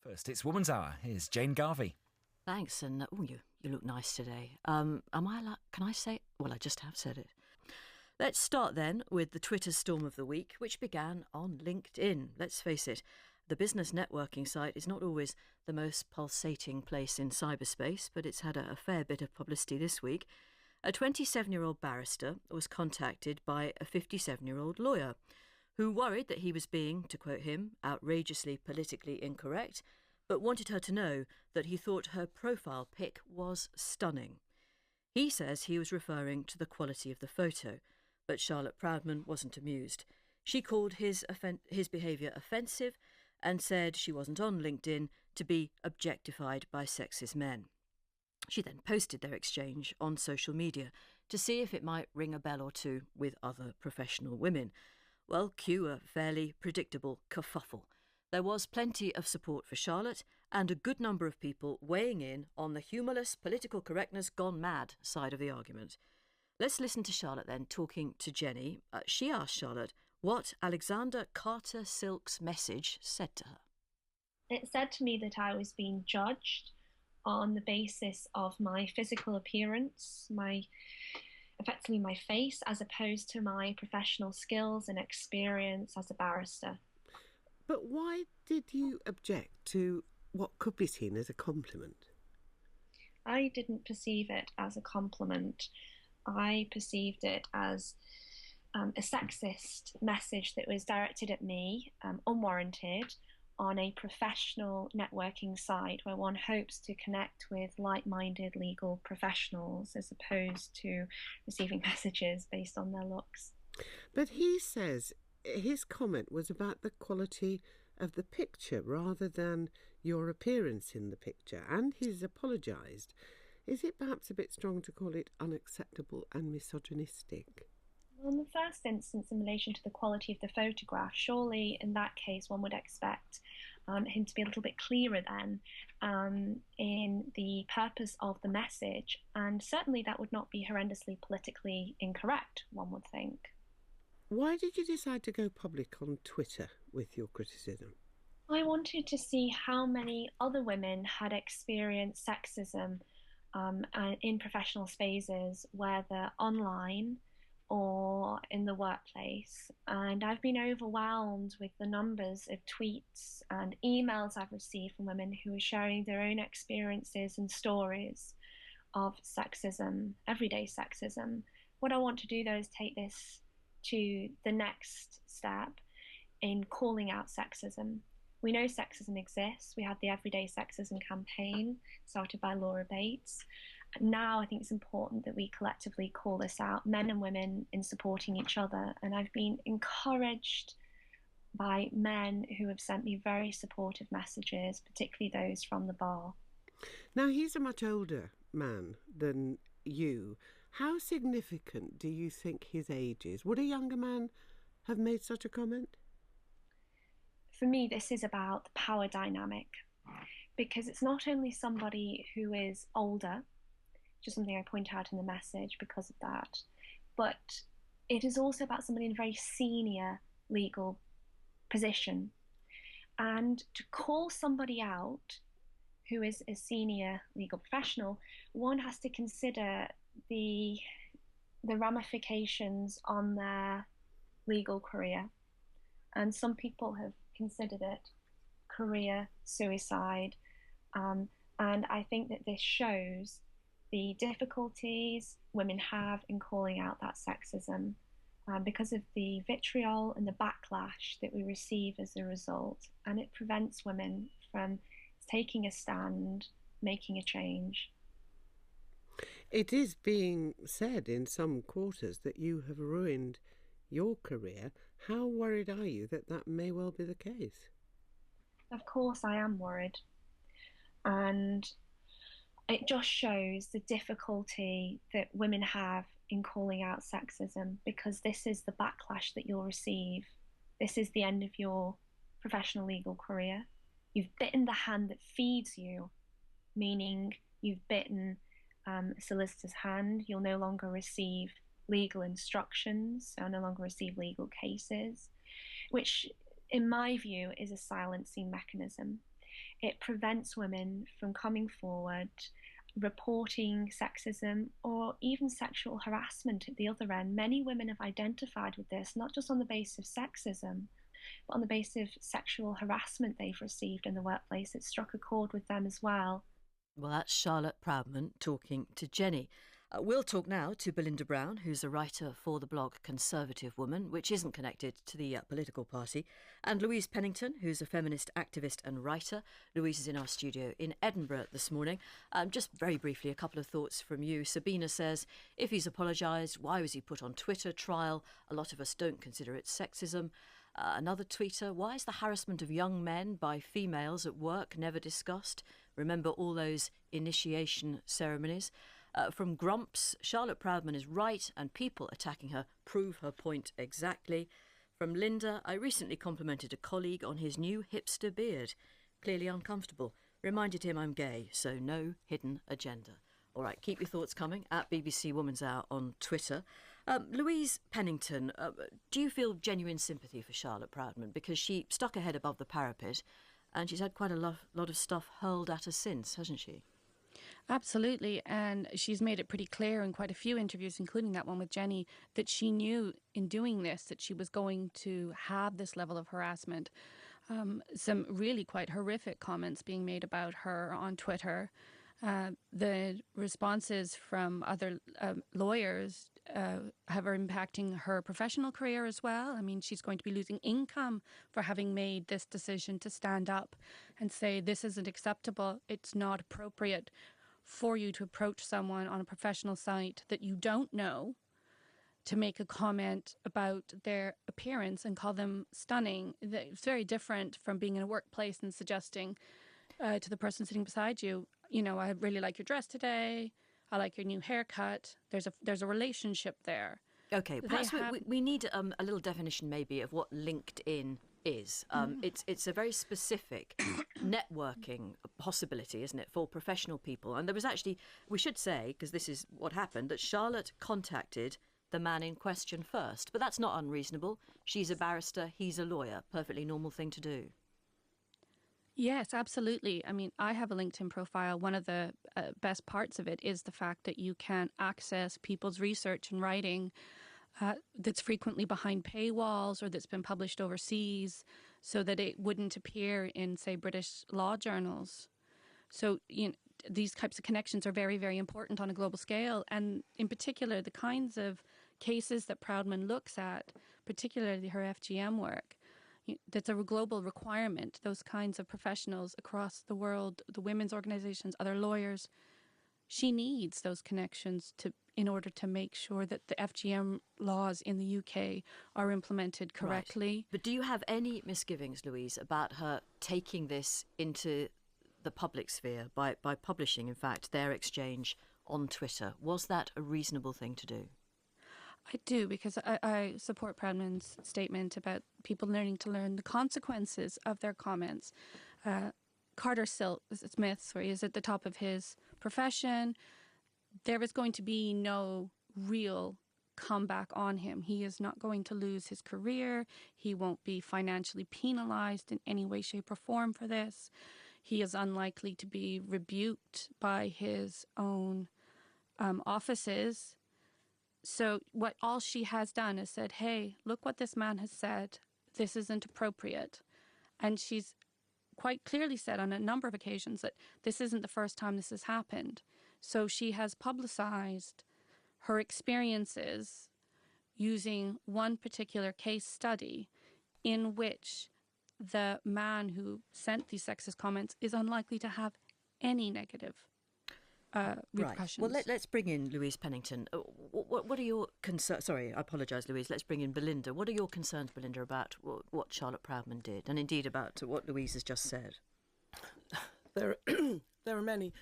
First, it's Woman's Hour. Here's Jane Garvey. Thanks, and you look nice today. Can I say? Well, I just have said it. Let's start then with the Twitter storm of the week, which began on LinkedIn. Let's face it, the business networking site is not always the most pulsating place in cyberspace, but it's had a fair bit of publicity this week. A 27-year-old barrister was contacted by a 57-year-old lawyer who worried that he was being, to quote him, outrageously politically incorrect, but wanted her to know that he thought her profile pic was stunning. He says he was referring to the quality of the photo, but Charlotte Proudman wasn't amused. She called his behaviour offensive and said she wasn't on LinkedIn to be objectified by sexist men. She then posted their exchange on social media to see if it might ring a bell or two with other professional women. Well, cue a fairly predictable kerfuffle. There was plenty of support for Charlotte and a good number of people weighing in on the humourless political correctness gone mad side of the argument. Let's listen to Charlotte then talking to Jenny. She asked Charlotte what Alexander Carter Silk's message said to her. It said to me that I was being judged on the basis of my physical appearance, effectively my face, as opposed to my professional skills and experience as a barrister. But why did you object to what could be seen as a compliment? I didn't perceive it as a compliment. I perceived it as a sexist message that was directed at me, unwarranted, on a professional networking site where one hopes to connect with like-minded legal professionals as opposed to receiving messages based on their looks. But he says his comment was about the quality of the picture rather than your appearance in the picture, and he's apologised. Is it perhaps a bit strong to call it unacceptable and misogynistic? Well, in the first instance, in relation to the quality of the photograph, surely in that case one would expect him to be a little bit clearer then in the purpose of the message, and certainly that would not be horrendously politically incorrect, one would think. Why did you decide to go public on Twitter with your criticism? I wanted to see how many other women had experienced sexism in professional spaces, whether online or in the workplace, and I've been overwhelmed with the numbers of tweets and emails I've received from women who are sharing their own experiences and stories of sexism, everyday sexism. What I want to do though is take this to the next step in calling out sexism. We know sexism exists. We had the Everyday Sexism campaign started by Laura Bates. Now I think it's important that we collectively call this out, men and women, in supporting each other. And I've been encouraged by men who have sent me very supportive messages, particularly those from the bar. Now, he's a much older man than you. How significant do you think his age is? Would a younger man have made such a comment? For me, this is about the power dynamic, because it's not only somebody who is older, which is something I point out in the message because of that, but it is also about somebody in a very senior legal position. And to call somebody out who is a senior legal professional, one has to consider the ramifications on their legal career. And some people have considered it career suicide. And I think that this shows the difficulties women have in calling out that sexism because of the vitriol and the backlash that we receive as a result. And it prevents women from taking a stand, making a change. It is being said in some quarters that you have ruined your career. How worried are you that that may well be the case? Of course I am worried. And it just shows the difficulty that women have in calling out sexism, because this is the backlash that you'll receive. This is the end of your professional legal career. You've bitten the hand that feeds you, meaning you've bitten a solicitor's hand. You'll no longer receive legal instructions, so no longer receive legal cases, which in my view is a silencing mechanism. it prevents women from coming forward, reporting sexism or even sexual harassment at the other end. Many women have identified with this, not just on the basis of sexism, but on the basis of sexual harassment they've received in the workplace. It struck a chord with them as well. Well, that's Charlotte Proudman talking to Jenny. We'll talk now to Belinda Brown, who's a writer for the blog Conservative Woman, which isn't connected to the political party, and Louise Pennington, who's a feminist activist and writer. Louise is in our studio in Edinburgh this morning. Just very briefly, a couple of thoughts from you. Sabina says, if he's apologised, why was he put on Twitter trial? A lot of us don't consider it sexism. Another tweeter, why is the harassment of young men by females at work never discussed? Remember all those initiation ceremonies? From Grumps, Charlotte Proudman is right and people attacking her prove her point exactly. From Linda, I recently complimented a colleague on his new hipster beard. Clearly uncomfortable. Reminded him I'm gay, so no hidden agenda. All right, keep your thoughts coming at BBC Woman's Hour on Twitter. Louise Pennington, do you feel genuine sympathy for Charlotte Proudman? Because she stuck her head above the parapet and she's had quite a lot of stuff hurled at her since, hasn't she? Absolutely, and she's made it pretty clear in quite a few interviews, including that one with Jenny, that she knew in doing this that she was going to have this level of harassment. Some really quite horrific comments being made about her on Twitter. The responses from other lawyers have her impacting her professional career as well. I mean, she's going to be losing income for having made this decision to stand up and say this isn't acceptable. It's not appropriate for you to approach someone on a professional site that you don't know to make a comment about their appearance and call them stunning. It's very different from being in a workplace and suggesting to the person sitting beside you, you know, I really like your dress today. I like your new haircut. There's a relationship there. Okay, perhaps we need a little definition maybe of what LinkedIn is. It's a very specific networking possibility, isn't it, for professional people? And there was actually, we should say, because this is what happened, that Charlotte contacted the man in question first. But that's not unreasonable. She's a barrister, he's a lawyer. Perfectly normal thing to do. Yes, absolutely. I mean, I have a LinkedIn profile. One of the best parts of it is the fact that you can access people's research and writing that's frequently behind paywalls or that's been published overseas so that it wouldn't appear in, say, British law journals. So, you know, these types of connections are very, very important on a global scale. And in particular, the kinds of cases that Proudman looks at, particularly her FGM work, that's a global requirement. Those kinds of professionals across the world, the women's organizations, other lawyers, she needs those connections in order to make sure that the FGM laws in the UK are implemented correctly. Right. But do you have any misgivings, Louise, about her taking this into the public sphere by publishing, in fact, their exchange on Twitter? Was that a reasonable thing to do? I do, because I support Proudman's statement about people learning to learn the consequences of their comments. Carter Smith, where he is at the top of his profession, there is going to be no real comeback on him. He is not going to lose his career. He won't be financially penalised in any way, shape or form for this. He is unlikely to be rebuked by his own offices. So all she has done is said, hey, look what this man has said. This isn't appropriate. And she's quite clearly said on a number of occasions that this isn't the first time this has happened. So she has publicized her experiences using one particular case study in which the man who sent these sexist comments is unlikely to have any negative repercussions. Right. Well, let's bring in Louise Pennington. What are your concerns? Sorry, I apologise, Louise. Let's bring in Belinda. What are your concerns, Belinda, about what Charlotte Proudman did, and indeed about what Louise has just said? There are many.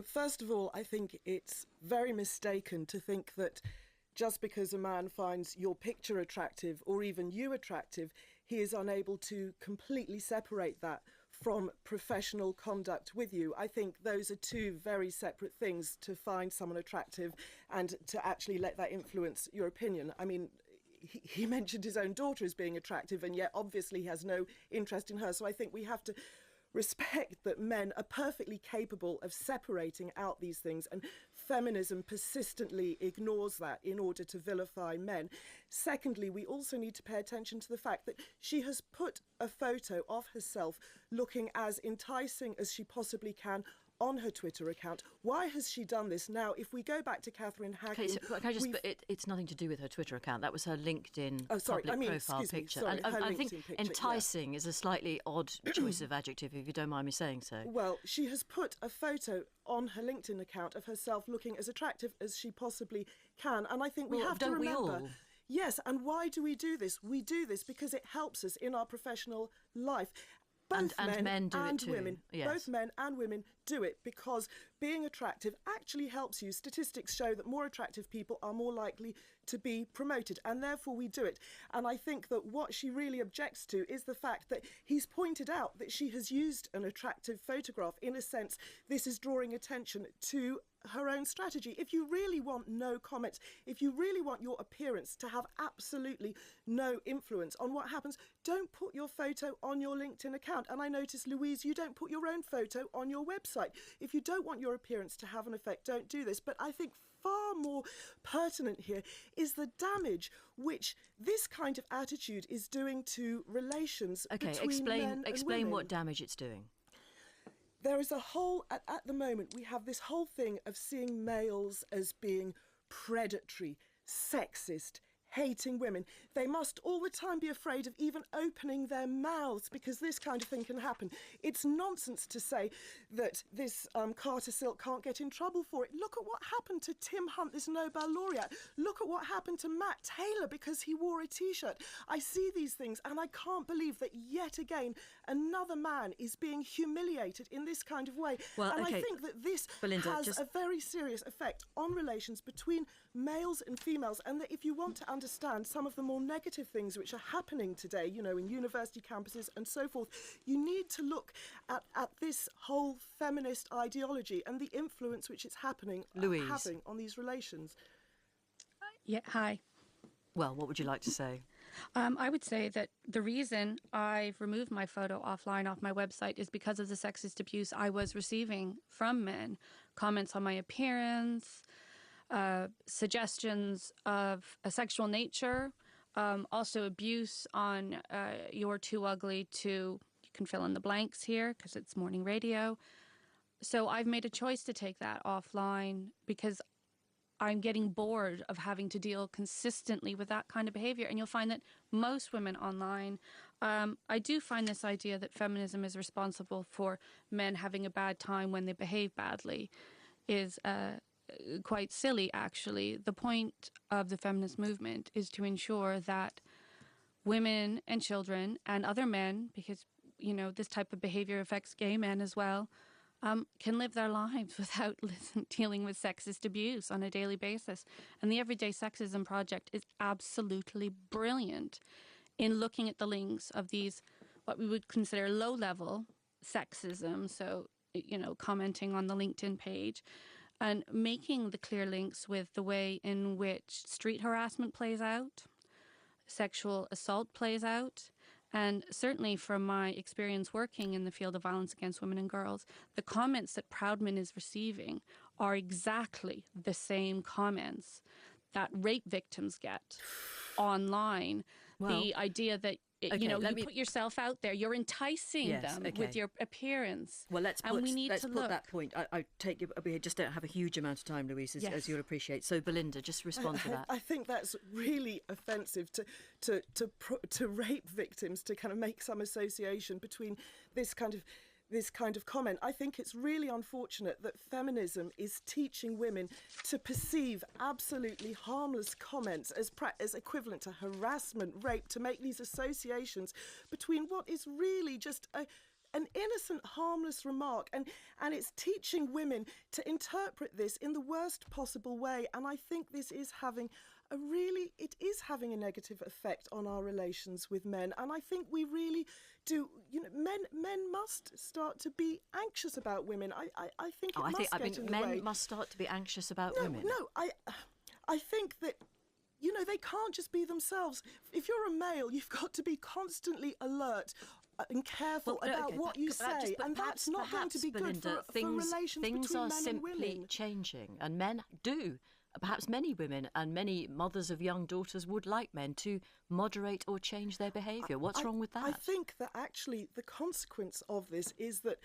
First of all, I think it's very mistaken to think that just because a man finds your picture attractive or even you attractive, he is unable to completely separate that from professional conduct with you. I think those are two very separate things, to find someone attractive and to actually let that influence your opinion. I mean, he mentioned his own daughter as being attractive, and yet obviously he has no interest in her. So I think we have to respect that men are perfectly capable of separating out these things, and feminism persistently ignores that in order to vilify men. Secondly, we also need to pay attention to the fact that she has put a photo of herself looking as enticing as she possibly can on her Twitter account. Why has she done this? Now, if we go back to Catherine Hacking... Okay, so can I just, but it's nothing to do with her Twitter account. That was her LinkedIn public profile picture. Sorry, I think picture, enticing is a slightly odd choice of adjective, if you don't mind me saying so. Well, she has put a photo on her LinkedIn account of herself looking as attractive as she possibly can. And I think we have to remember... Don't we all? Yes, and why do we do this? We do this because it helps us in our professional life. Both men do and it too. Women, yes. Both men and women do it because being attractive actually helps you. Statistics show that more attractive people are more likely to be promoted, and therefore we do it. And I think that what she really objects to is the fact that he's pointed out that she has used an attractive photograph. In a sense, this is drawing attention to her own strategy. If you really want no comments, if you really want your appearance to have absolutely no influence on what happens, don't put your photo on your LinkedIn account. And I notice, Louise, you don't put your own photo on your website. If you don't want your appearance to have an effect, don't do this. But I think far more pertinent here is the damage which this kind of attitude is doing to relations between men and women. Explain what damage it's doing. There is a whole, at the moment, we have this whole thing of seeing males as being predatory, sexist, hating women. They must all the time be afraid of even opening their mouths because this kind of thing can happen. It's nonsense to say that this Carter Silk can't get in trouble for it. Look at what happened to Tim Hunt, this Nobel laureate. Look at what happened to Matt Taylor because he wore a T-shirt. I see these things and I can't believe that yet again another man is being humiliated in this kind of way. Well, and okay. I think that this Belinda, has a very serious effect on relations between males and females, and that if you want to understand some of the more negative things which are happening today, you know, in university campuses and so forth, you need to look at this whole feminist ideology and the influence which it's having on these relations. Yeah, hi. Well, what would you like to say? I would say that the reason I've removed my photo off my website is because of the sexist abuse I was receiving from men. Comments on my appearance, suggestions of a sexual nature, also abuse on you're too ugly to, you can fill in the blanks here because it's morning radio. So I've made a choice to take that offline because I'm getting bored of having to deal consistently with that kind of behavior. And you'll find that most women online, I do find this idea that feminism is responsible for men having a bad time when they behave badly is quite silly, actually. The point of the feminist movement is to ensure that women and children and other men, because, you know, this type of behavior affects gay men as well, can live their lives without dealing with sexist abuse on a daily basis. And the Everyday Sexism Project is absolutely brilliant in looking at the links of these, what we would consider low-level sexism, so, you know, commenting on the LinkedIn page, and making the clear links with the way in which street harassment plays out, sexual assault plays out. And certainly from my experience working in the field of violence against women and girls, the comments that Proudman is receiving are exactly the same comments that rape victims get online. Well, the idea that, you know, you put yourself out there, you're enticing them with your appearance. Well, let's put that point. I take you. We just don't have a huge amount of time, Louise, as you'll appreciate. So, Belinda, just respond to that. I think that's really offensive to rape victims, to kind of make some association between this kind of comment. I think it's really unfortunate that feminism is teaching women to perceive absolutely harmless comments as equivalent to harassment, rape, to make these associations between what is really just an innocent, harmless remark. And it's teaching women to interpret this in the worst possible way. And I think this is having a negative effect on our relations with men. And I think we really do, you know, men must start to be anxious about women. I think men must start to be anxious about women. No, I think that, you know, they can't just be themselves. If you're a male, you've got to be constantly alert and careful about what you say, and that's not going to be good Belinda, for relations things between are men and simply women. changing, and men do. Perhaps many women and many mothers of young daughters would like men to moderate or change their behaviour. What's wrong with that? I think that actually the consequence of this is that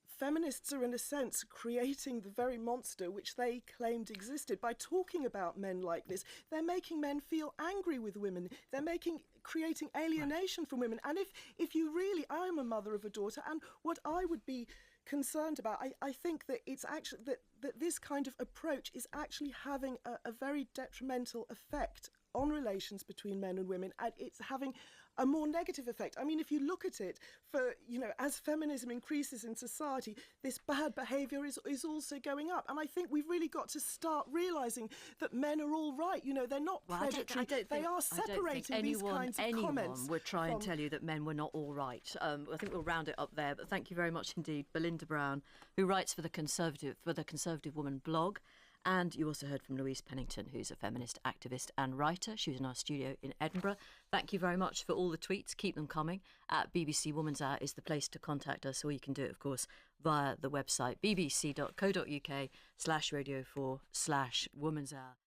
feminists are, in a sense, creating the very monster which they claimed existed. By talking about men like this, they're making men feel angry with women. They're creating alienation from women. And if you really, I'm a mother of a daughter, and what I would be concerned about, I think that it's actually that this kind of approach is actually having a very detrimental effect on relations between men and women, and it's having a more negative effect. I mean, if you look at it, as feminism increases in society, this bad behaviour is also going up. And I think we've really got to start realising that men are all right. They're not predatory. They are separating these kinds of comments. Anyone would try and tell you that men were not all right. I think we'll round it up there. But thank you very much indeed, Belinda Brown, who writes for the Conservative Woman blog. And you also heard from Louise Pennington, who's a feminist activist and writer. She was in our studio in Edinburgh. Thank you very much for all the tweets. Keep them coming. At BBC Woman's Hour is the place to contact us, or you can do it, of course, via the website bbc.co.uk/radio4/Woman's Hour.